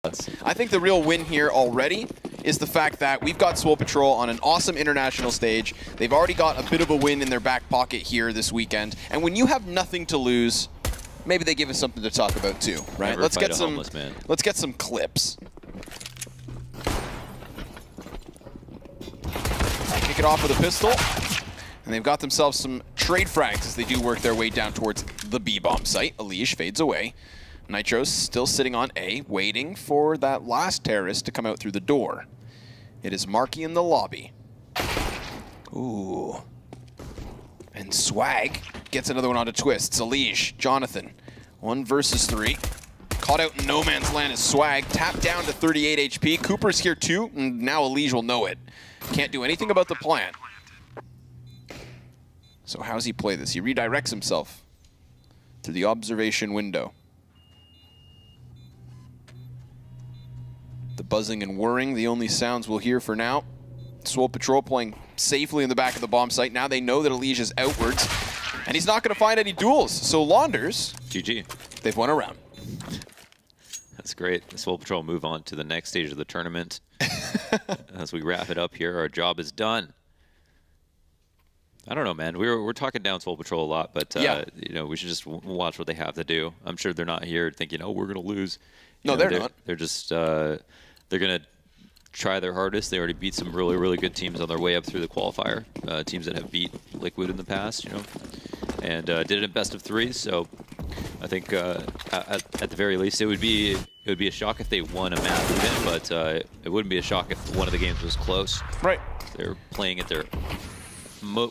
I think the real win here already is the fact that we've got Swole Patrol on an awesome international stage. They've already got a bit of a win in their back pocket here this weekend. And when you have nothing to lose, maybe they give us something to talk about too, right? Let's get some clips. Kick it off with a pistol. And they've got themselves some trade frags as they do work their way down towards the B-bomb site. Elige fades away. Nitro's still sitting on A, waiting for that last terrorist to come out through the door. It is Marky in the lobby. Ooh. And Swag gets another one onto Twists. Elige, Jonathan, 1 versus 3. Caught out in no man's land is Swag. Tapped down to 38 HP. Cooper's here too, and now Elige will know it. Can't do anything about the plant. So how's he play this? He redirects himself to the observation window. The buzzing and whirring, the only sounds we'll hear for now. Swole Patrol playing safely in the back of the bomb site. Now they know that Elige is outwards, and he's not going to find any duels. So Launders, GG. They've won a round. That's great. The Swole Patrol move on to the next stage of the tournament. As we wrap it up here, our job is done. I don't know, man. We're talking down Swole Patrol a lot, but yeah. You know, we should just watch what they have to do. I'm sure they're not here thinking, "Oh, we're going to lose." No, they're not. They're just they're going to try their hardest. They already beat some really, really good teams on their way up through the qualifier. Teams that have beat Liquid in the past, you know, and did it in best of 3. So I think at the very least, it would be a shock if they won a map even, but it wouldn't be a shock if one of the games was close. Right. They're playing at their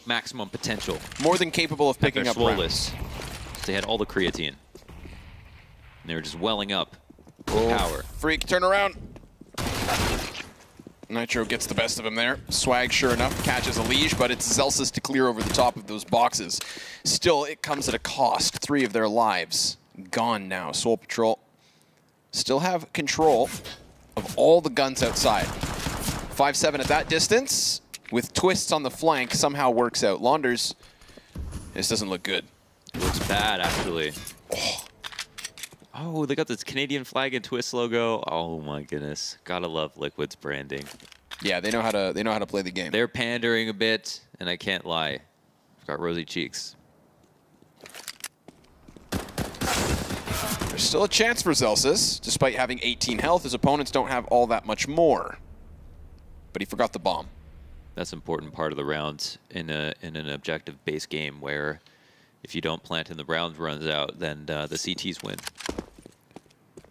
maximum potential. More than capable of picking up rounds. They had all the creatine. And they were just welling up power. Freak, turn around. Nitro gets the best of him there. Swag, sure enough, catches Elige, but it's Zelsis to clear over the top of those boxes. Still, it comes at a cost. 3 of their lives gone now. Swole Patrol still have control of all the guns outside. 5-7 at that distance, with Twists on the flank, somehow works out. Launders, this doesn't look good. It looks bad, actually. Oh, they got this Canadian flag and Twist logo. Oh my goodness, gotta love Liquid's branding. Yeah, they know how to play the game. They're pandering a bit, and I can't lie. Got rosy cheeks. There's still a chance for Zelsis, despite having 18 health. His opponents don't have all that much more. But he forgot the bomb. That's an important part of the round in an objective-based game where if you don't plant and the round runs out, then the CTs win.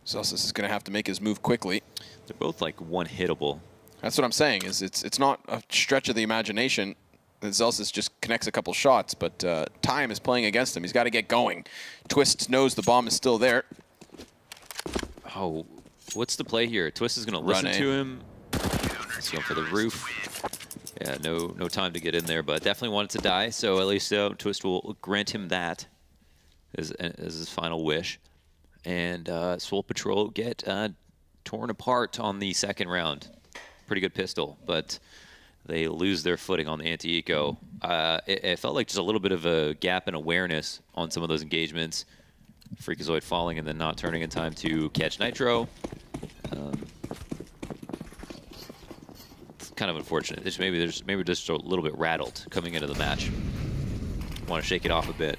Zelsis is going to have to make his move quickly. They're both like one-hittable. That's what I'm saying. Is it's not a stretch of the imagination that Zelsis just connects a couple shots, but time is playing against him. He's got to get going. Twist knows the bomb is still there. Oh, what's the play here? Twist is going to listen to him. He's going for the roof. Yeah, no time to get in there, but definitely wanted to die. So at least Twist will grant him that as his final wish. And Swole Patrol get torn apart on the second round. Pretty good pistol, but they lose their footing on the anti-eco. It felt like just a little bit of a gap in awareness on some of those engagements. Freakazoid falling and then not turning in time to catch Nitro. It's kind of unfortunate. Maybe just a little bit rattled coming into the match. Want to shake it off a bit.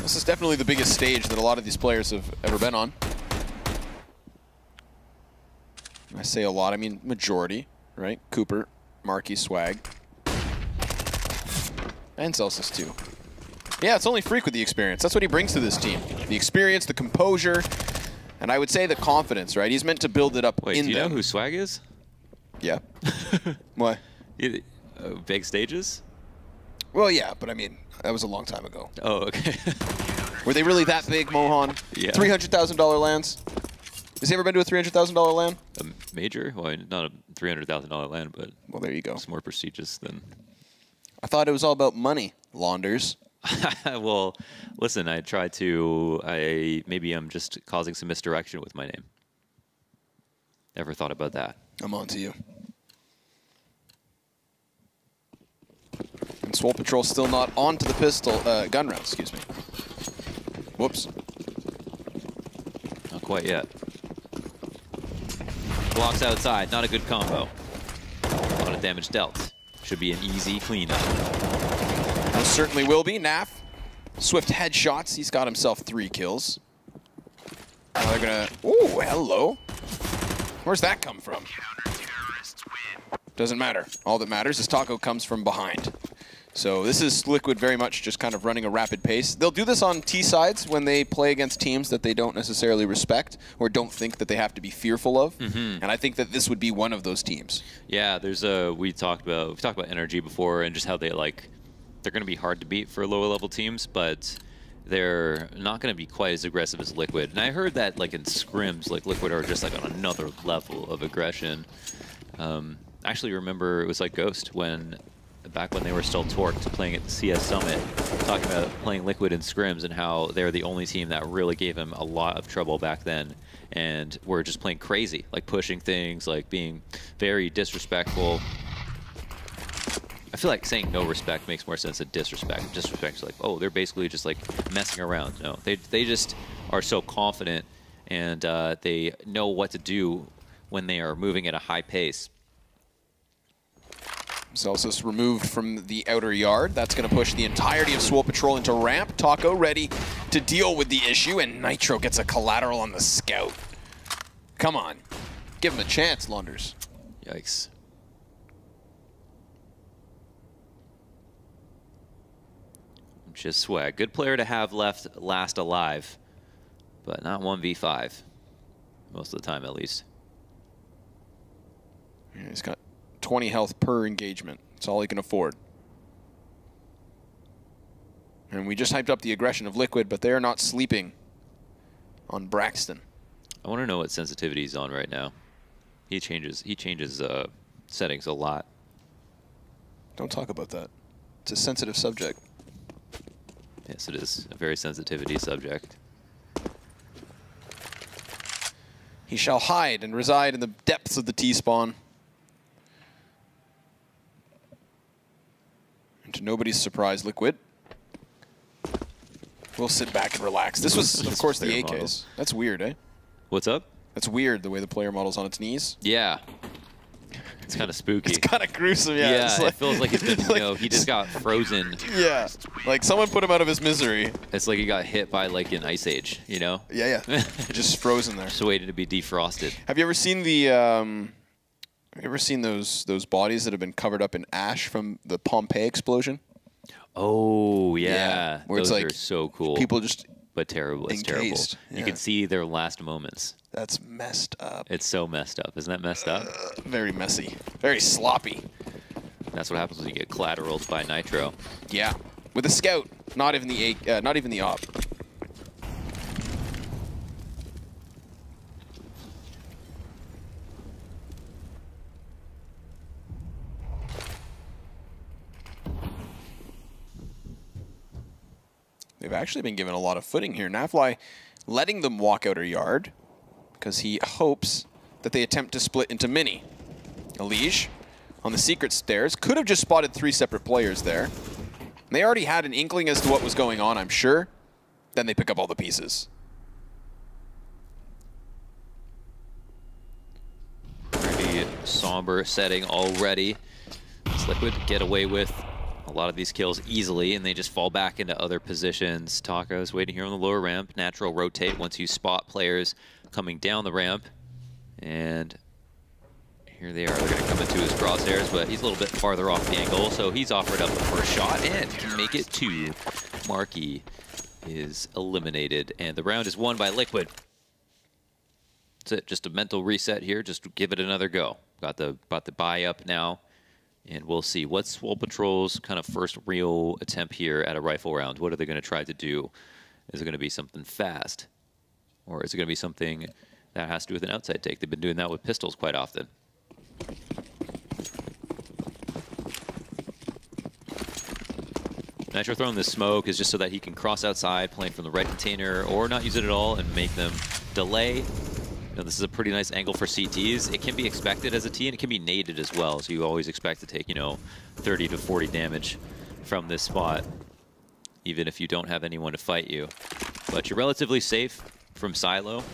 This is definitely the biggest stage that a lot of these players have ever been on. I say a lot, I mean majority, right? Cooper, Marky, Swag. And Celsius too. Yeah, it's only Freak with the experience. That's what he brings to this team. The experience, the composure, and I would say the confidence, right? He's meant to build it up in them. Wait, do you know who Swag is? Yeah. What? Big stages? Well, yeah, but I mean, that was a long time ago. Oh, okay. Were they really that big, Mohan? Yeah. $300,000 lands? Has he ever been to a $300,000 land? A major? Well, not a $300,000 land, but well, there you go. It's more prestigious than. I thought it was all about money, Launders. Well, listen, maybe I'm just causing some misdirection with my name. Never thought about that. I'm on to you. And Swole Patrol still not onto the pistol, gun round, excuse me. Whoops. quite yet. Blocks outside, not a good combo. A lot of damage dealt. Should be an easy cleanup. Most certainly will be. Naf, swift headshots. He's got himself 3 kills. Now they're gonna. Ooh, hello. Where's that come from? Doesn't matter. All that matters is Taco comes from behind. So this is Liquid very much just kind of running a rapid pace. They'll do this on T sides when they play against teams that they don't necessarily respect or don't think that they have to be fearful of. And I think that this would be one of those teams. Yeah, there's we've talked about NRG before and just how they're going to be hard to beat for lower level teams, but they're not going to be quite as aggressive as Liquid. And I heard that like in scrims, like Liquid are just like on another level of aggression. I actually remember it was like Ghost back when they were still torqued playing at the CS Summit, talking about playing Liquid in scrims and how they're the only team that really gave him a lot of trouble back then. And we're just playing crazy, like pushing things, like being very disrespectful. I feel like saying no respect makes more sense than disrespect. Disrespect is like, oh, they're basically just like messing around. No, they just are so confident and they know what to do when they are moving at a high pace. Celsius removed from the outer yard. That's going to push the entirety of Swole Patrol into ramp. Taco ready to deal with the issue, and Nitro gets a collateral on the scout. Come on. Give him a chance, Lunders. Yikes. Just swag. Good player to have last alive, but not 1v5. Most of the time, at least. Yeah, he's got 20 health per engagement. That's all he can afford. And we just hyped up the aggression of Liquid, but they're not sleeping on Braxton. I want to know what sensitivity he's on right now. He changes settings a lot. Don't talk about that. It's a sensitive subject. Yes, it is a very sensitivity subject. He shall hide and reside in the depths of the T-spawn. And to nobody's surprise, Liquid will sit back and relax. This was, of course, the AKs. Model. That's weird, eh? What's up? That's weird, the way the player model's on its knees. Yeah. It's kind of spooky. It's kind of gruesome, yeah. Yeah, like, it feels like he's been, you know, he just got frozen. Yeah, like someone put him out of his misery. It's like he got hit by like an ice age, you know? Yeah, yeah. Just frozen there. Just waiting to be defrosted. Have you ever seen the? Have you ever seen those bodies that have been covered up in ash from the Pompeii explosion? Oh yeah, where those it's like are so cool. People just terrible. It's terrible. Yeah. You can see their last moments. That's messed up. It's so messed up. Isn't that messed up? Very messy. Very sloppy. That's what happens when you get collateraled by Nitro. Yeah, with a scout, not even the op. They've actually been given a lot of footing here. Nafly letting them walk out her yard because he hopes that they attempt to split into mini. Elige on the secret stairs could have just spotted 3 separate players there. They already had an inkling as to what was going on, I'm sure. Then they pick up all the pieces. Pretty somber setting already. It's Liquid get away with a lot of these kills easily, and they just fall back into other positions. Taco's waiting here on the lower ramp. Natural rotate once you spot players coming down the ramp. And here they are. They're going to come into his crosshairs, but he's a little bit farther off the angle, so he's offered up the first shot and can make it 2. Marky is eliminated, and the round is won by Liquid. That's it. Just a mental reset here. Just give it another go. Got the buy up now. And we'll see. What's Swole Patrol's kind of first real attempt here at a rifle round? What are they going to try to do? Is it going to be something fast? Or is it going to be something that has to do with an outside take? They've been doing that with pistols quite often. Nitro throwing this smoke is just so that he can cross outside, playing from the red container, or not use it at all and make them delay. This is a pretty nice angle for CTs. It can be expected as a T, and it can be naded as well, so you always expect to take, 30 to 40 damage from this spot, even if you don't have anyone to fight you. But you're relatively safe from Silo.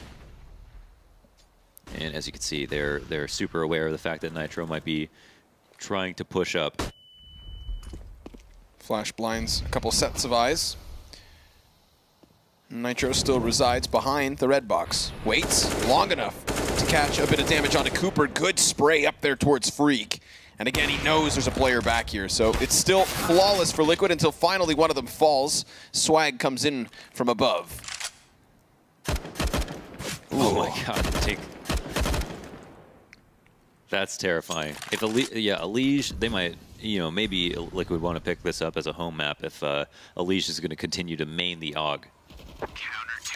point. As you can see, they're super aware of the fact that Nitro might be trying to push up. Flash blinds, a couple sets of eyes. Nitro still resides behind the red box. Waits long enough to catch a bit of damage onto Cooper. Good spray up there towards Freak. And again, he knows there's a player back here, so it's still flawless for Liquid until finally one of them falls. Swag comes in from above. Ooh. Oh my god, that's terrifying. If Elige, they might, you know, maybe Liquid want to pick this up as a home map if Elige is going to continue to main the AUG.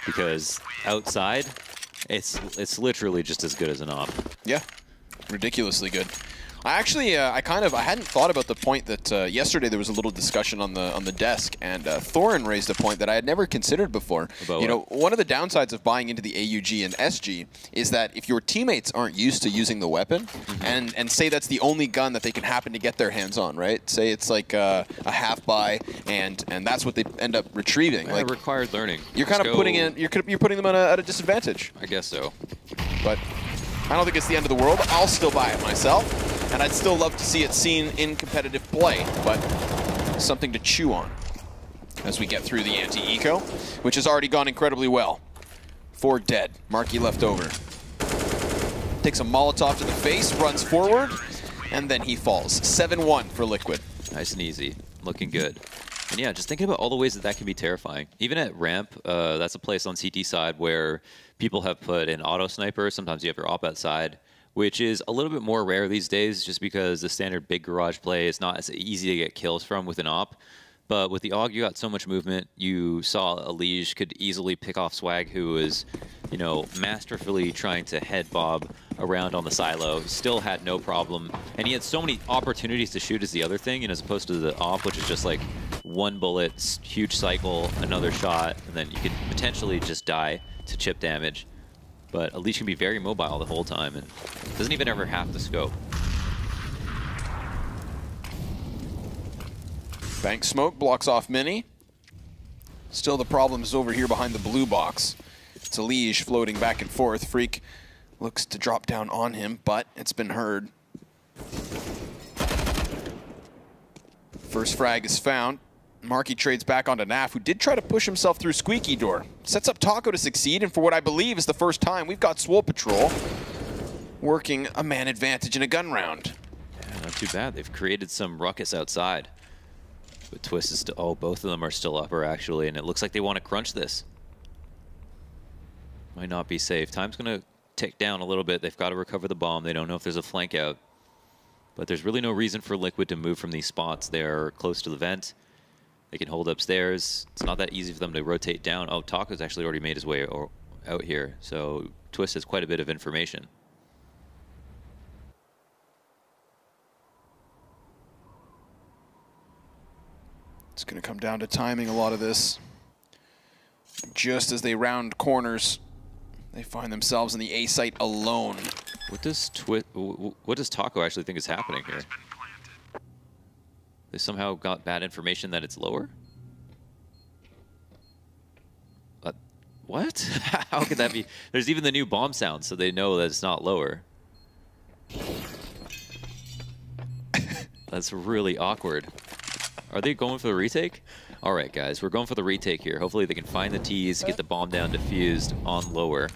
Because outside, it's literally just as good as an op. Yeah, ridiculously good. I actually, I hadn't thought about the point that yesterday there was a little discussion on the desk, and Thorin raised a point that I had never considered before. About you know, one of the downsides of buying into the AUG and SG is that if your teammates aren't used to using the weapon, and say that's the only gun that they can happen to get their hands on, right? Say it's like a half buy, and that's what they end up retrieving. Yeah, like required learning. You're kind of putting them at a disadvantage. I guess so. But I don't think it's the end of the world. I'll still buy it myself. And I'd still love to see it seen in competitive play, but something to chew on as we get through the anti-eco, which has already gone incredibly well. 4 dead, Marky left over. Takes a Molotov to the face, runs forward, and then he falls. 7-1 for Liquid. Nice and easy, looking good. And yeah, just thinking about all the ways that can be terrifying. Even at ramp, that's a place on CT side where people have put an auto sniper. Sometimes you have your op outside, which is a little bit more rare these days just because the standard big garage play is not as easy to get kills from with an op. But with the AUG, you got so much movement. You saw Elige could easily pick off Swag, who was, you know, masterfully trying to head bob around on the silo. Still had no problem. And he had so many opportunities to shoot as the other thing, and as opposed to the op, which is just like one bullet, huge cycle, another shot, and then you could potentially just die to chip damage. But Elige can be very mobile the whole time and doesn't even ever have the scope. Bank smoke blocks off Mini. Still the problem is over here behind the blue box. It's Elige floating back and forth. Freak looks to drop down on him, but it's been heard. First frag is found. Marky trades back onto Naf, who did try to push himself through Squeaky Door. Sets up Taco to succeed, and for what I believe is the first time, we've got Swole Patrol working a man advantage in a gun round. Yeah, not too bad. They've created some ruckus outside. But Twist is still, oh, both of them are still upper actually, and it looks like they want to crunch this. Might not be safe. Time's going to tick down a little bit. They've got to recover the bomb. They don't know if there's a flank out. But there's really no reason for Liquid to move from these spots. They're close to the vent. They can hold upstairs. It's not that easy for them to rotate down. Oh, Taco's actually already made his way out here. So Twist has quite a bit of information. It's going to come down to timing a lot of this. Just as they round corners, they find themselves in the A site alone. What does Taco actually think is happening here? They somehow got bad information that it's lower? What? How could that be? There's even the new bomb sound, so they know that it's not lower. That's really awkward. Are they going for the retake? All right, guys, we're going for the retake here. Hopefully they can find the T's, get the bomb down diffused on lower.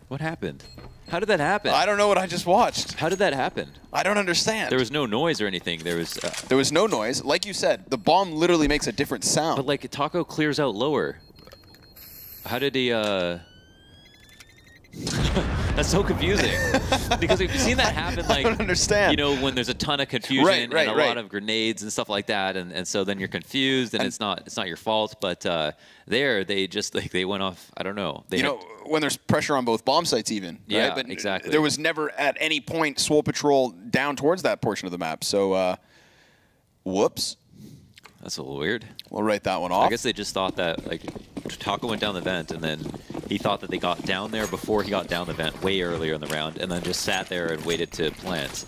What happened? How did that happen? I don't know what I just watched. How did that happen? I don't understand. There was no noise or anything. There was no noise. Like you said, the bomb literally makes a different sound. But like Taco clears out lower. How did he That's so confusing. Because we've seen that happen, like, I don't understand. You know, when there's a ton of confusion and a lot of grenades and stuff like that, and so then you're confused, and it's not your fault. But there, they just they went off. I don't know. They when there's pressure on both bomb sites, even. Yeah, right? But exactly. There was never at any point Swole Patrol down towards that portion of the map. So, whoops. That's a little weird. We'll write that one off. I guess they just thought that, like, Taco went down the vent, and then he thought that they got down there before he got down the vent way earlier in the round, and then just sat there and waited to plant,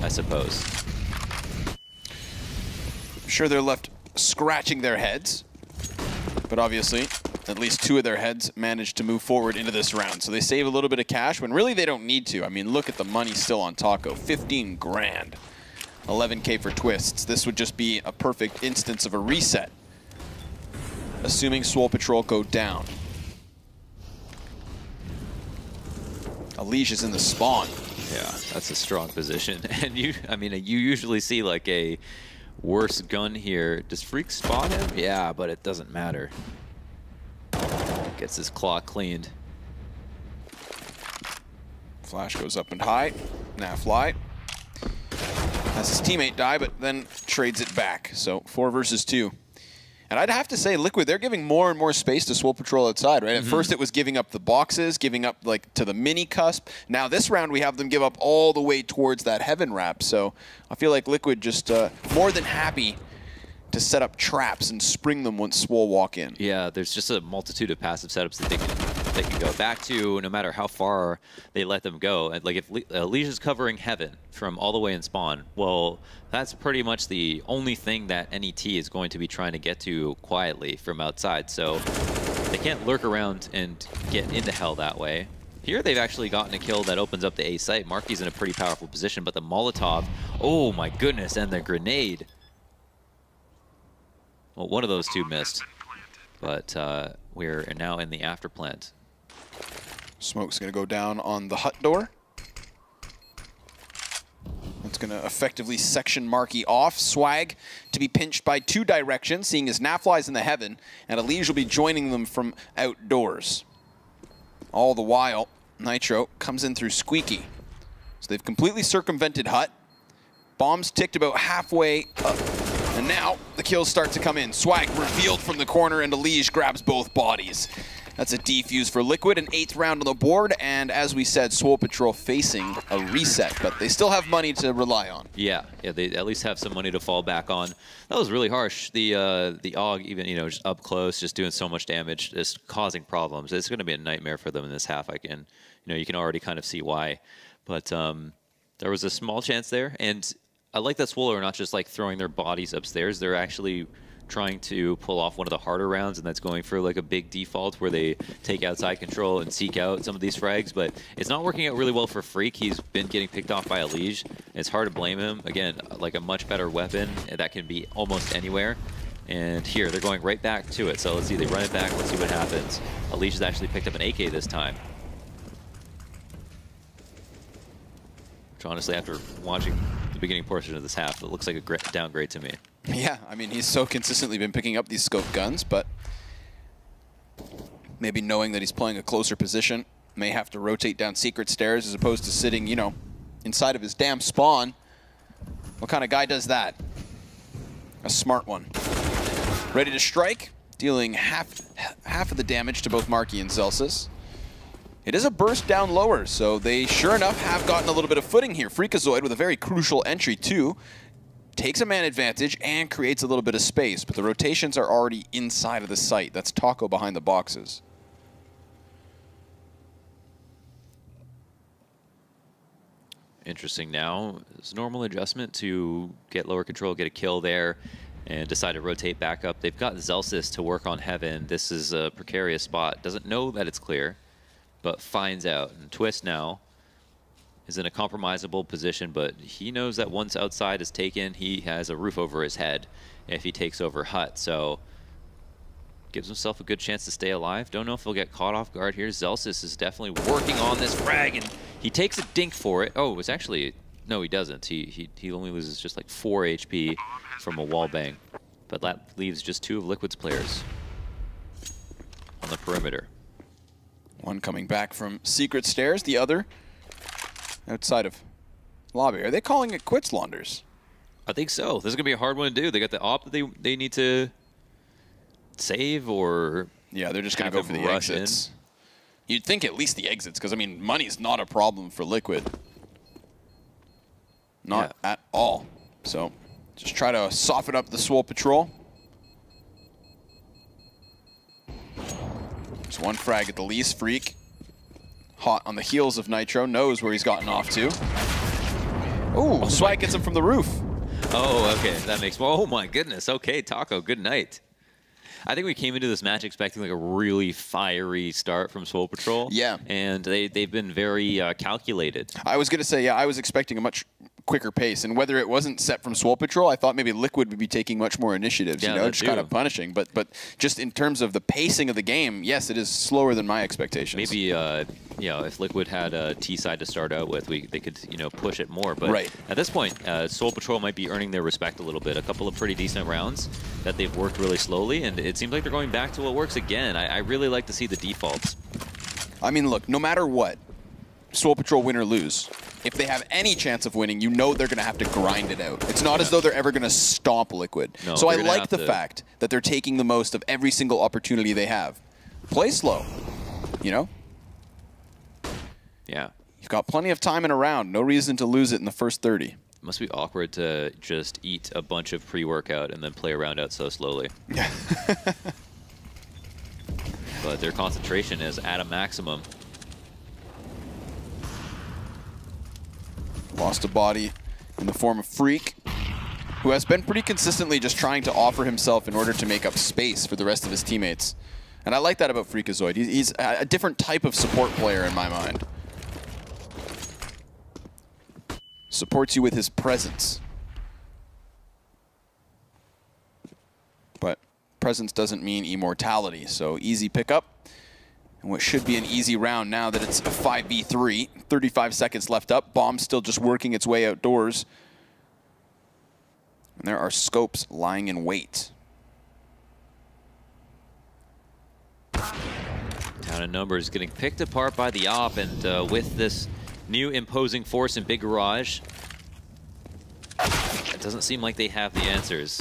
I suppose. I'm sure they're left scratching their heads, but obviously at least 2 of their heads managed to move forward into this round. So they save a little bit of cash when really they don't need to. I mean, look at the money still on Taco, 15 grand. 11K for Twists. This would just be a perfect instance of a reset, assuming Swole Patrol go down. Alish is in the spawn. Yeah, that's a strong position. And you usually see like a worse gun here. Does Freak spot him? Yeah, but it doesn't matter. Gets his claw cleaned. Flash goes up and high. Now fly. Has his teammate die, but then trades it back. So 4 versus 2. And I'd have to say, Liquid, they're giving more and more space to Swole Patrol outside, right? At first it was giving up the boxes, giving up like to the mini cusp. Now this round we have them give up all the way towards that heaven wrap. So I feel like Liquid just more than happy to set up traps and spring them once Swole walk in. Yeah, there's just a multitude of passive setups that they can go back to, no matter how far they let them go. And like if Alish is covering heaven from all the way in spawn, well, that's pretty much the only thing that NET is going to be trying to get to quietly from outside. So they can't lurk around and get into hell that way. Here they've actually gotten a kill that opens up the A site. Marky's in a pretty powerful position, but the Molotov, oh my goodness, and the grenade. Well, one of those 2 missed, but we're now in the after plant. Smoke's going to go down on the hut door. That's going to effectively section Marky off. Swag to be pinched by 2 directions, seeing as Nafly's in the heaven, and Alish will be joining them from outdoors. All the while, Nitro comes in through Squeaky. So they've completely circumvented hut. Bombs ticked about halfway up. And now the kills start to come in. Swag revealed from the corner, and Alish grabs both bodies. That's a defuse for Liquid, an 8th round on the board, and as we said, Swole Patrol facing a reset, but they still have money to rely on. Yeah, they at least have some money to fall back on. That was really harsh. The AUG, even just up close, just doing so much damage, just causing problems. It's going to be a nightmare for them in this half. You can already kind of see why, but there was a small chance there, and I like that Swole are not just like throwing their bodies upstairs. They're actually trying to pull off one of the harder rounds, and that's going for like a big default where they take outside control and seek out some of these frags, but it's not working out really well for Freak. He's been getting picked off by Alish. It's hard to blame him. Again, like a much better weapon that can be almost anywhere. And here, they're going right back to it. So let's see, they run it back, let's see what happens. Alish has actually picked up an AK this time. Which honestly, after watching the beginning portion of this half, it looks like a downgrade to me. Yeah, I mean, he's so consistently been picking up these scope guns, but maybe knowing that he's playing a closer position, may have to rotate down secret stairs as opposed to sitting, inside of his damn spawn. What kind of guy does that? A smart one. Ready to strike, dealing half of the damage to both Marky and Zelsis. It is a burst down lower, so they sure enough have gotten a little bit of footing here. Freakazoid with a very crucial entry too. Takes a man advantage and creates a little bit of space, but the rotations are already inside of the site. That's Taco behind the boxes. Interesting now. It's a normal adjustment to get lower control, get a kill there, and decide to rotate back up. They've got Zelsis to work on Heaven. This is a precarious spot. Doesn't know that it's clear, but finds out. And Twist now is in a compromisable position, but he knows that once outside is taken, he has a roof over his head if he takes over Hut. So gives himself a good chance to stay alive. Don't know if he'll get caught off guard here. Zelsis is definitely working on this frag, and he takes a dink for it. Oh, it was actually, no, he doesn't. He only loses just like 4 HP from a wall bang. But that leaves just 2 of Liquid's players on the perimeter. One coming back from secret stairs, the other outside of lobby. Are they calling it quits, Launders? I think so. This is going to be a hard one to do. They got the op that they need to save, or... Yeah, they're just going to go for the exits. You'd think at least the exits, because, I mean, money's not a problem for Liquid. Not at all. So, just try to soften up the Swole Patrol. There's one frag at the least. Freak, hot on the heels of Nitro, knows where he's gotten off to. Ooh, Swag gets him from the roof. Oh, okay, that makes... Oh my goodness, okay, Taco, good night. I think we came into this match expecting like a really fiery start from Swole Patrol. Yeah. And they've been very calculated. I was going to say, yeah, I was expecting a much quicker pace, and whether it wasn't set from Swole Patrol, I thought maybe Liquid would be taking much more initiatives, yeah, you know, just kind of punishing. But just in terms of the pacing of the game, yes, it is slower than my expectations. Maybe you know, if Liquid had a T side to start out with, they could, you know, push it more. But at this point, Swole Patrol might be earning their respect a little bit. A couple of pretty decent rounds that they've worked really slowly, and it seems like they're going back to what works again. I really like to see the defaults. I mean, look, no matter what, Swole Patrol win or lose, if they have any chance of winning, you know they're going to have to grind it out. It's not as though they're ever going to stomp Liquid. No, so I like the fact that they're taking the most of every single opportunity they have. Play slow, you know? Yeah. You've got plenty of time in a round. No reason to lose it in the first 30. It must be awkward to just eat a bunch of pre-workout and then play a round out so slowly. Yeah. But their concentration is at a maximum. Lost a body in the form of Freak, who has been pretty consistently just trying to offer himself in order to make up space for the rest of his teammates. And I like that about Freakazoid. He's a different type of support player in my mind. Supports you with his presence. But presence doesn't mean immortality, so easy pickup. And what should be an easy round now that it's a 5v3. 35 seconds left up. Bomb still just working its way outdoors. And there are scopes lying in wait. Down in numbers, getting picked apart by the op, and with this new imposing force in Big Garage, it doesn't seem like they have the answers.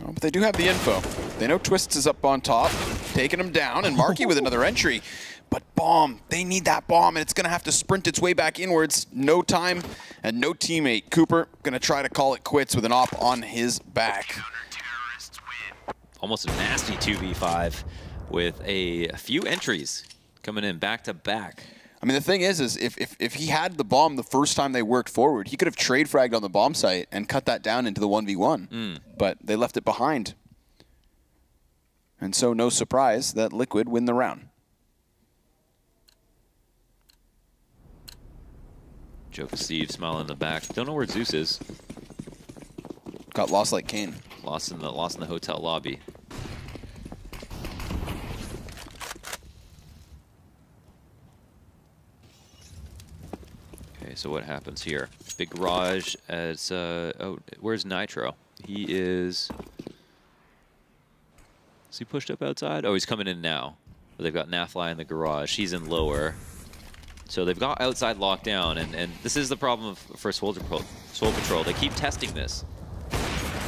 Oh, but they do have the info. They know Twists is up on top, taking him down, and Marky with another entry. But Bomb, they need that bomb, and it's going to have to sprint its way back inwards. No time and no teammate. Cooper going to try to call it quits with an op on his back. Almost a nasty 2v5 with a few entries coming in back to back. I mean, the thing is if he had the bomb the first time they worked forward, he could have trade fragged on the bomb site and cut that down into the 1v1. But they left it behind. And so no surprise that Liquid win the round. Joke Steve smiling in the back. Don't know where Zeus is. Got lost like Kane. Lost in the hotel lobby. Okay, so what happens here? Big Garage as oh, where's Nitro? He is he pushed up outside? Oh, he's coming in now. But they've got Nafly in the garage. He's in lower. So they've got outside locked down, and this is the problem for Swole Patrol. They keep testing this,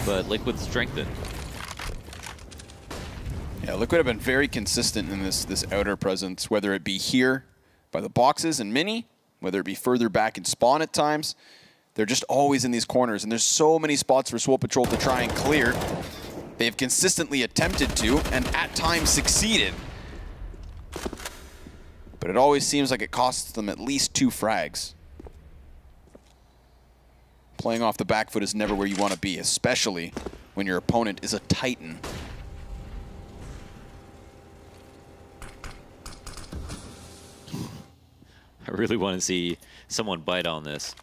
but Liquid strengthened. Yeah, Liquid have been very consistent in this outer presence, whether it be here by the boxes and mini, whether it be further back in spawn at times. They're just always in these corners, and there's so many spots for Swole Patrol to try and clear. They've consistently attempted to, and at times succeeded. But it always seems like it costs them at least 2 frags. Playing off the back foot is never where you want to be, especially when your opponent is a Titan. I really want to see someone bite on this.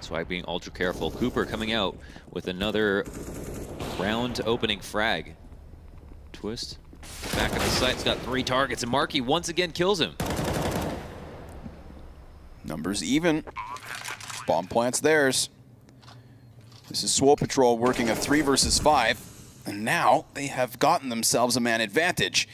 Swag being ultra careful. Cooper coming out with another round opening frag. Twist. Back of the site's got 3 targets, and Marky once again kills him. Numbers even. Bomb plants theirs. This is Swole Patrol working a 3 versus 5, and now they have gotten themselves a man advantage.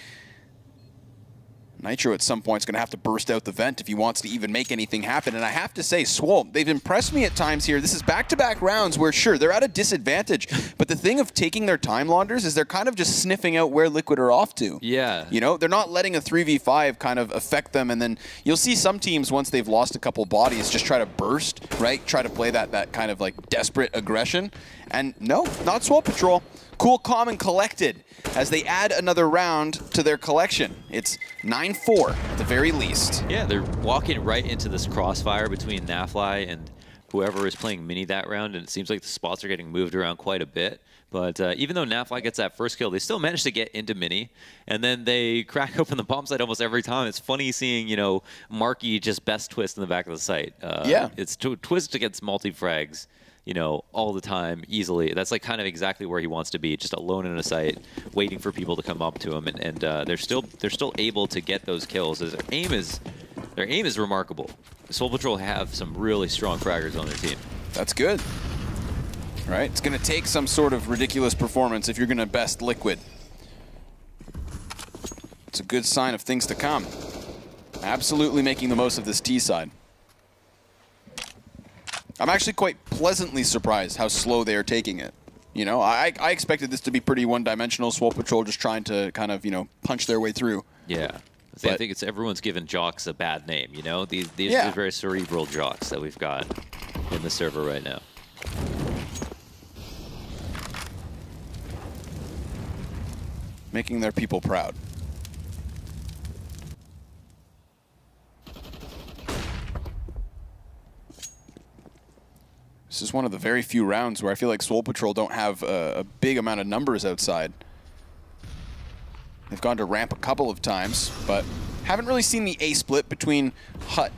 Nitro at some point is going to have to burst out the vent if he wants to even make anything happen. And I have to say, Swole, they've impressed me at times here. This is back-to-back rounds where, sure, they're at a disadvantage. But the thing of taking their time launders is they're kind of just sniffing out where Liquid are off to. Yeah. You know, they're not letting a 3v5 kind of affect them. And then you'll see some teams, once they've lost a couple bodies, just try to burst, right? Try to play that kind of like desperate aggression. And no, not Swole Patrol. Cool, calm, and collected as they add another round to their collection. It's 9-4 at the very least. Yeah, they're walking right into this crossfire between Nafly and whoever is playing mini that round, and it seems like the spots are getting moved around quite a bit. But even though Nafly gets that first kill, they still manage to get into mini, and then they crack open the bomb site almost every time. It's funny seeing, you know, Marky just best twist in the back of the site. Yeah. It's twist against multi-frags, you know, all the time, easily. That's like kind of exactly where he wants to be, just alone in a site, waiting for people to come up to him, and they're still able to get those kills. Their aim is remarkable. Swole Patrol have some really strong fraggers on their team. That's good. Right? It's going to take some sort of ridiculous performance if you're going to best Liquid. It's a good sign of things to come. Absolutely making the most of this T side. I'm actually quite pleasantly surprised how slow they are taking it. You know, I expected this to be pretty one-dimensional. Swole Patrol just trying to kind of, you know, punch their way through. Yeah. I think it's everyone's given Jocks a bad name, you know? These are very cerebral Jocks that we've got in the server right now. Making their people proud. This is one of the very few rounds where I feel like Swole Patrol don't have a big amount of numbers outside. They've gone to ramp a couple of times, but haven't really seen the A split between Hut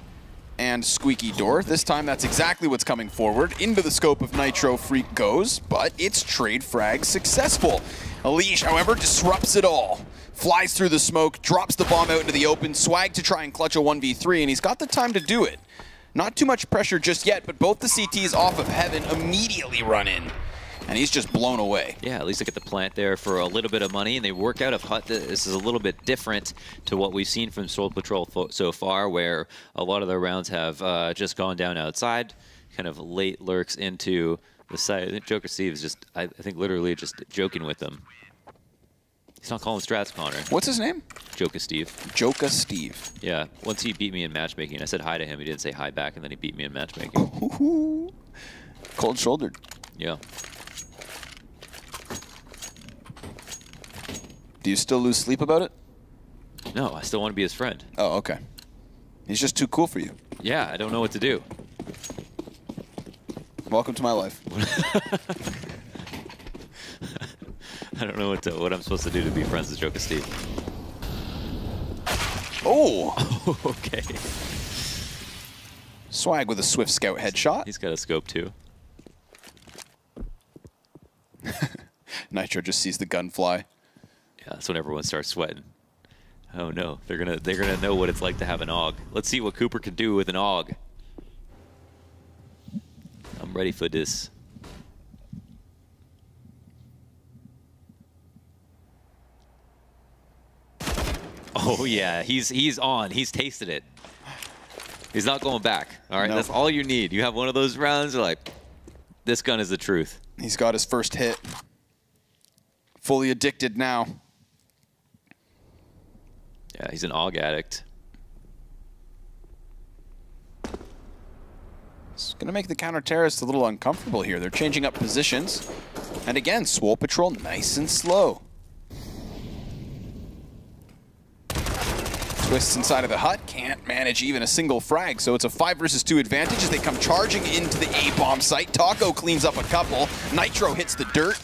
and Squeaky Door. This time, that's exactly what's coming forward. Into the scope of Nitro, Freak goes, but it's trade frag successful. Elige, however, disrupts it all. Flies through the smoke, drops the bomb out into the open. Swag to try and clutch a 1v3, and he's got the time to do it. Not too much pressure just yet, but both the CTs off of Heaven immediately run in. And he's just blown away. Yeah, at least they get the plant there for a little bit of money, and they work out of Hut. This is a little bit different to what we've seen from Swole Patrol so far, where a lot of their rounds have just gone down outside, kind of late lurks into the site. I think Joker Steve is just, I think, literally just joking with them. He's not calling strats, Connor. What's his name? Joker Steve. Joker Steve. Yeah, once he beat me in matchmaking. I said hi to him. He didn't say hi back, and then he beat me in matchmaking. Cold-shouldered. Yeah. Do you still lose sleep about it? No, I still want to be his friend. Oh, okay. He's just too cool for you. Yeah, I don't know what to do. Welcome to my life. I don't know what I'm supposed to do to be friends with Joker Steve. Oh! Okay. Swag with a swift scout headshot. He's got a scope too. Nitro just sees the gun fly. Yeah, that's when everyone starts sweating. Oh no, they're gonna know what it's like to have an AUG. Let's see what Cooper can do with an AUG. I'm ready for this. Oh yeah, he's on. He's tasted it. He's not going back. All right, nope. That's all you need. You have one of those rounds, you're like, this gun is the truth. He's got his first hit. Fully addicted now. Yeah, he's an AUG addict. It's going to make the counter-terrorists a little uncomfortable here. They're changing up positions. And again, Swole Patrol nice and slow. Twists inside of the hut, can't manage even a single frag, so it's a 5 versus 2 advantage as they come charging into the A-bomb site. Taco cleans up a couple. Nitro hits the dirt.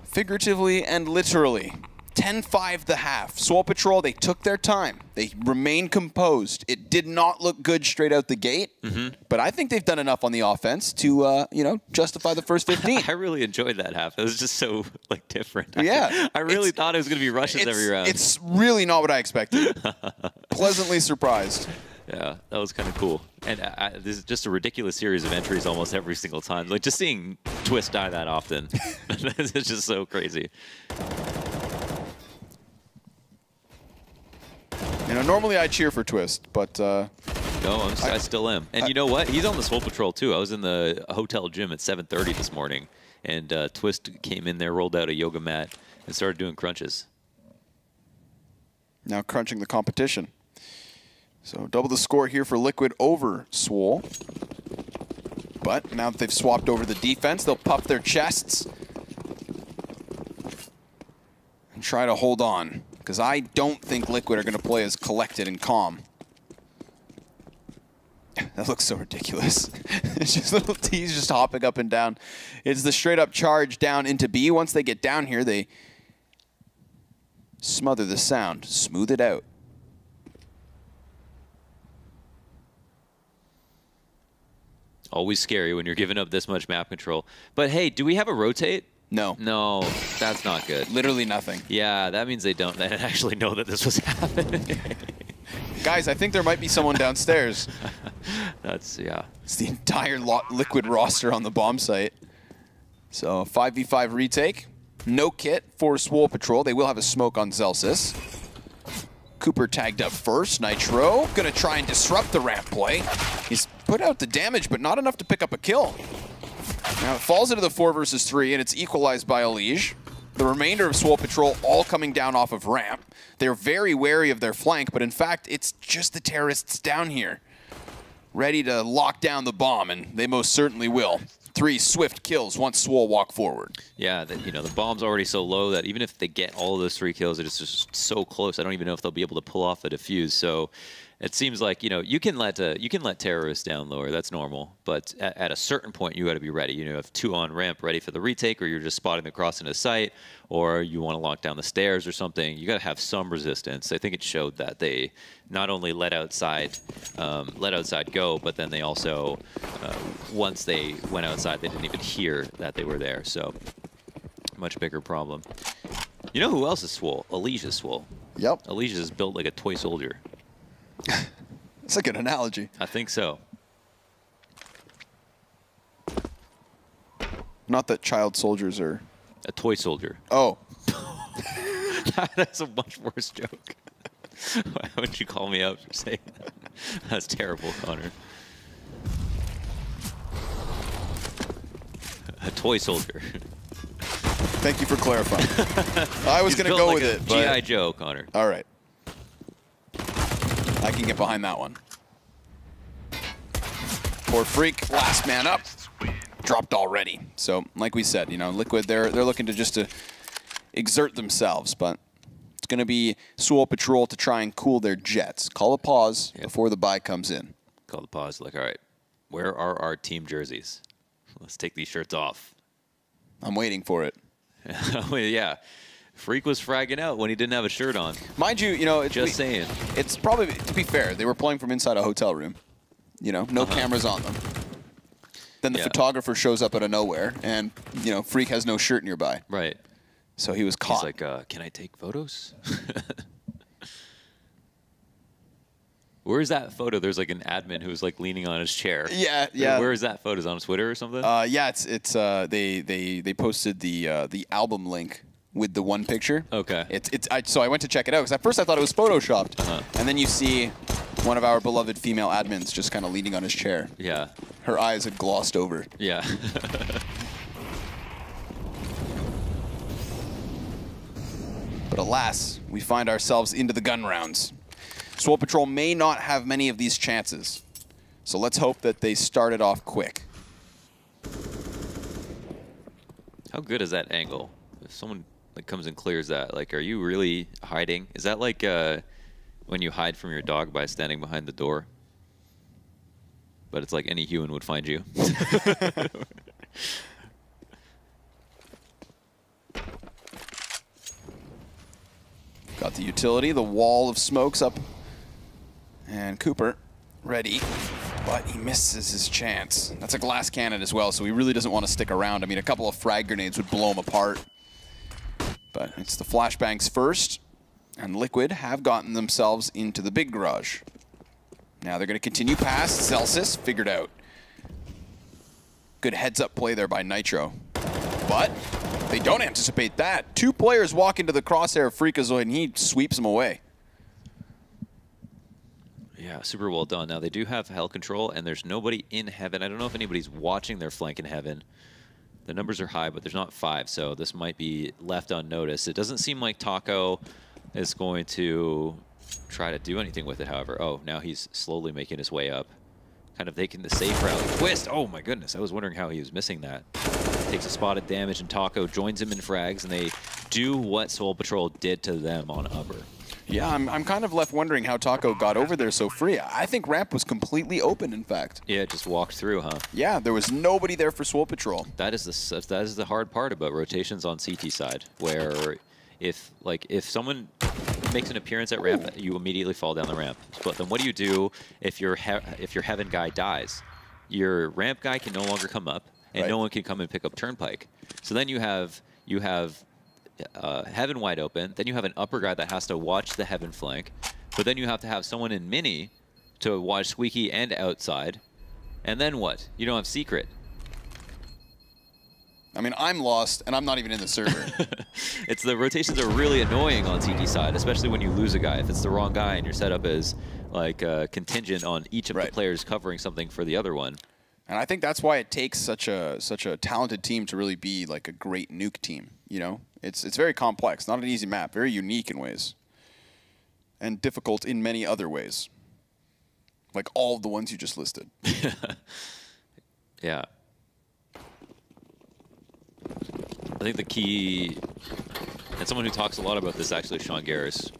Figuratively and literally. 10-5 the half. Swole Patrol, they took their time. They remained composed. It did not look good straight out the gate, but I think they've done enough on the offense to, you know, justify the first 15. I really enjoyed that half. It was just so, like, different. Yeah. I really thought it was going to be rushes every round. It's really not what I expected. Pleasantly surprised. Yeah, that was kind of cool. And this is just a ridiculous series of entries almost every single time. Like, just seeing Twist die that often, it's just so crazy. You know, normally I cheer for Twist, but... no, I still am. And you know what? He's on the Swole Patrol, too. I was in the hotel gym at 7:30 this morning, and Twist came in there, rolled out a yoga mat, and started doing crunches. Now crunching the competition. So double the score here for Liquid over Swole. But now that they've swapped over the defense, they'll puff their chests and try to hold on. Because I don't think Liquid are going to play as collected and calm. That looks so ridiculous. It's just little T's just hopping up and down. It's the straight up charge down into B. Once they get down here, they smother the sound, smooth it out. Always scary when you're giving up this much map control. But hey, do we have a rotate? No. No, that's not good. Literally nothing. Yeah, that means they didn't actually know that this was happening. Guys, I think there might be someone downstairs. That's, yeah. It's the entire Liquid roster on the bomb site. So 5v5 retake. No kit for Swole Patrol. They will have a smoke on Zelsis. Cooper tagged up first. Nitro gonna try and disrupt the ramp play. He's put out the damage, but not enough to pick up a kill. Now it falls into the 4 versus 3, and it's equalized by Elige. The remainder of Swole Patrol all coming down off of ramp. They're very wary of their flank, but in fact, it's just the terrorists down here, ready to lock down the bomb, and they most certainly will. 3 swift kills once Swole walk forward. Yeah, the bomb's already so low that even if they get all of those 3 kills, it's just so close. I don't even know if they'll be able to pull off a defuse. So it seems like, you can let terrorists down lower. That's normal. But at a certain point, you got to be ready. You have 2 on ramp ready for the retake, or you're just spotting the cross into sight, or you want to lock down the stairs or something. You got to have some resistance. I think it showed that they not only let outside go, but then they also, once they went outside, they didn't even hear that they were there. So much bigger problem. You know who else is Swole? Elige is Swole. Yep. Elige is built like a toy soldier. That's a good analogy. I think so. Not that child soldiers are... A toy soldier. Oh. That's a much worse joke. Why would you call me out for saying that? That's terrible, Connor. A toy soldier. Thank you for clarifying. I was going to go like with it, but... G.I. Joe, Connor. All right. I can get behind that one. Poor Freak, last man up. Dropped already. So, like we said, Liquid, they're looking to exert themselves, but it's going to be Swole Patrol to try and cool their jets. Call a pause before the buy comes in. Call the pause, like, all right, where are our team jerseys? Let's take these shirts off. I'm waiting for it. Yeah. Freak was fragging out when he didn't have a shirt on. Mind you, just saying. It's probably, to be fair, they were playing from inside a hotel room. No cameras on them. Then the photographer shows up out of nowhere, and, Freak has no shirt nearby. Right. So he was caught. He's like, can I take photos? Where is that photo? There's like an admin who's like leaning on his chair. Yeah, yeah. Where is that photo? Is it on Twitter or something? Yeah, they posted the album link with the one picture. Okay. So I went to check it out because at first I thought it was photoshopped, and then you see one of our beloved female admins just kind of leaning on his chair. Yeah. Her eyes had glossed over. Yeah. But alas, we find ourselves into the gun rounds. Swole Patrol may not have many of these chances, so let's hope that they start it off quick. How good is that angle? If someone comes and clears that, are you really hiding? Is that like when you hide from your dog by standing behind the door? But it's like any human would find you. Got the utility, the wall of smokes up. And Cooper, ready, but he misses his chance. That's a glass cannon as well, so he really doesn't want to stick around. I mean, a couple of frag grenades would blow him apart. But it's the flashbangs first, and Liquid have gotten themselves into the big garage. Now they're going to continue past. Zelsis figured out. Good heads-up play there by Nitro. But they don't anticipate that. 2 players walk into the crosshair of Freakazoid, and he sweeps them away. Yeah, super well done. Now, they do have hell control, and there's nobody in heaven. I don't know if anybody's watching their flank in heaven. The numbers are high, but there's not 5, so this might be left unnoticed. It doesn't seem like Taco is going to try to do anything with it, however. Oh, now he's slowly making his way up. Kind of taking the safe route. Twist! Oh my goodness, I was wondering how he was missing that. Takes a spotted damage, and Taco joins him in frags, and they do what Swole Patrol did to them on upper. Yeah, I'm kind of left wondering how Taco got over there so free. I think ramp was completely open, in fact. Yeah, it just walked through, huh? Yeah, there was nobody there for Swole Patrol. That is the hard part about rotations on CT side, where if someone makes an appearance at ramp, you immediately fall down the ramp. But then what do you do if your heaven guy dies? Your ramp guy can no longer come up, and no one can come and pick up turnpike. So then you have heaven wide open. Then you have an upper guy that has to watch the heaven flank, but then you have to have someone in mini to watch squeaky and outside. And then what? You don't have secret. I mean, I'm lost, and I'm not even in the server. The rotations are really annoying on CT side, especially when you lose a guy. If it's the wrong guy and your setup is like contingent on each of the players covering something for the other one. And I think that's why it takes such a talented team to really be like a great nuke team. You know, it's very complex, not an easy map, very unique in ways, and difficult in many other ways, like all of the ones you just listed. Yeah. I think the key, and someone who talks a lot about this actually, Sean Garris,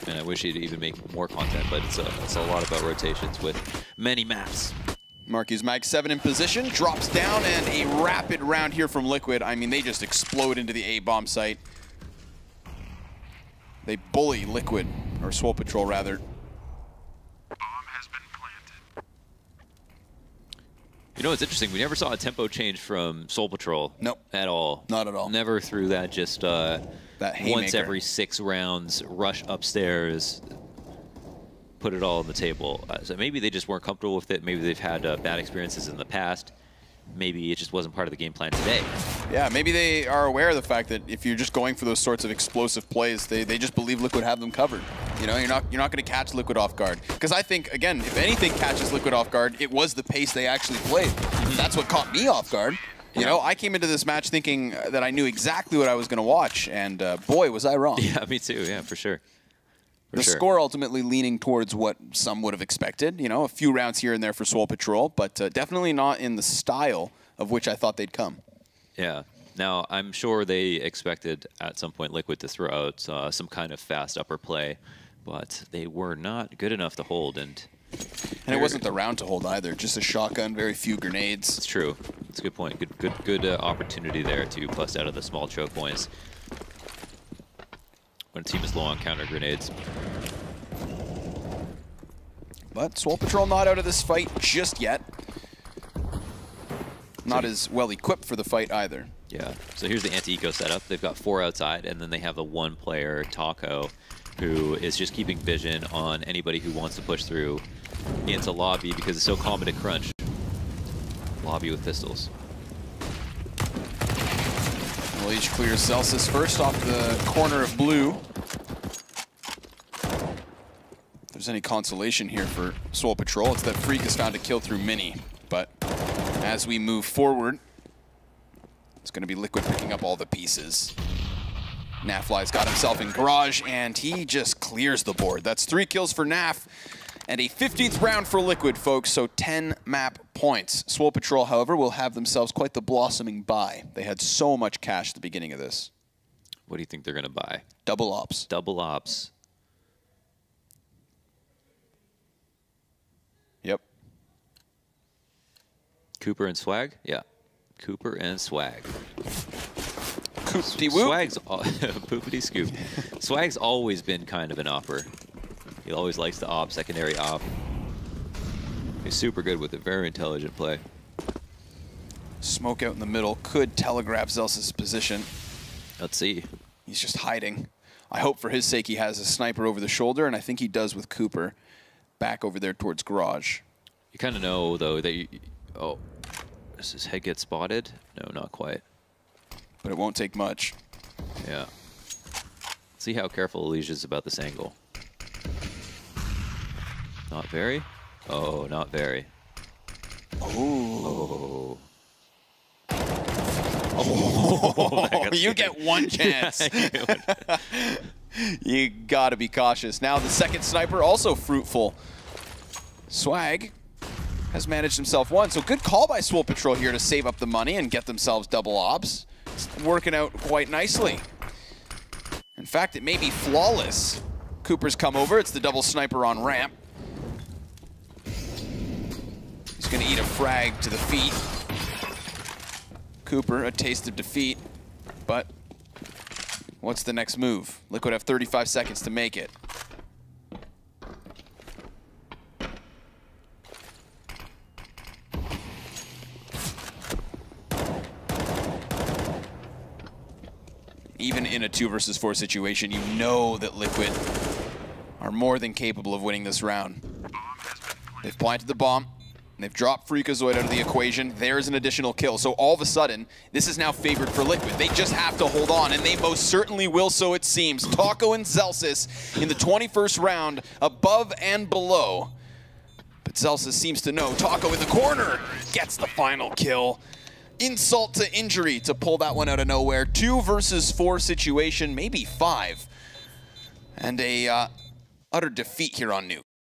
and I wish he'd even make more content, but it's a lot about rotations with many maps. Marquis Mag 7 in position, drops down, and a rapid round here from Liquid. I mean, they just explode into the A-bomb site. They bully Liquid, or Swole Patrol rather. You know, it's interesting. We never saw a tempo change from Swole Patrol. Nope. At all. Not at all. Never through that, just that once every 6 rounds, rush upstairs, put it all on the table. So maybe they just weren't comfortable with it. Maybe they've had bad experiences in the past. Maybe it just wasn't part of the game plan today. Yeah, maybe they are aware of the fact that if you're just going for those sorts of explosive plays, they just believe Liquid have them covered. You know, you're not going to catch Liquid off guard. Because I think, again, if anything catches Liquid off guard, it was the pace they actually played. That's what caught me off guard. You know, I came into this match thinking that I knew exactly what I was going to watch, and boy, was I wrong. Yeah, me too. Yeah, for sure. The score ultimately leaning towards what some would have expected. You know, a few rounds here and there for Swole Patrol, but definitely not in the style of which I thought they'd come. Yeah. Now, I'm sure they expected at some point Liquid to throw out some kind of fast upper play, but they were not good enough to hold. And it wasn't the round to hold either. Just a shotgun, very few grenades. It's true. That's a good point. Good opportunity there to bust out of the small choke points when a team is low on counter grenades. But Swole Patrol not out of this fight just yet. Not as well equipped for the fight either. Yeah. So here's the anti-eco setup. They've got 4 outside, and then they have the 1 player, Taco, who is just keeping vision on anybody who wants to push through into lobby because it's so common to crunch lobby with pistols. Leech clears Celsius first off the corner of blue. If there's any consolation here for Swole Patrol, it's that Freak has found a kill through Mini. But as we move forward, it's going to be Liquid picking up all the pieces. Nafly's got himself in Garage, and he just clears the board. That's 3 kills for Naf, and a 15th round for Liquid, folks, so 10 map points. Swole Patrol, however, will have themselves quite the blossoming buy. They had so much cash at the beginning of this. What do you think they're going to buy? Double ops. Double ops. Yep. Cooper and Swag? Yeah. Cooper and Swag. Poopity whoop. Swag's poopity scoop. Swag's always been kind of an opper. He always likes to op, secondary op. He's super good with it, very intelligent play. Smoke out in the middle could telegraph Zelsa's position. Let's see. He's just hiding. I hope for his sake he has a sniper over the shoulder, and I think he does with Cooper back over there towards Garage. You kind of know, though, that you... Oh. Does his head get spotted? No, not quite. But it won't take much. Yeah. See how careful Elijah is about this angle. Not very? Oh, not very. Oh. Oh, you get one chance. You gotta be cautious. Now the second sniper also fruitful. Swag has managed himself one. So good call by Swole Patrol here to save up the money and get themselves double ops. It's working out quite nicely. In fact, it may be flawless. Cooper's come over. It's the double sniper on ramp. He's going to eat a frag to the feet. Cooper, a taste of defeat. But what's the next move? Liquid have 35 seconds to make it. Even in a 2 versus 4 situation, you know that Liquid are more than capable of winning this round. They've planted the bomb. They've dropped Freakazoid out of the equation. There's an additional kill. So all of a sudden, this is now favored for Liquid. They just have to hold on, and they most certainly will, so it seems. Taco and Zelsis in the 21st round, above and below. But Zelsis seems to know. Taco in the corner gets the final kill. Insult to injury to pull that one out of nowhere. 2 versus 4 situation, maybe 5. And a utter defeat here on Nuke.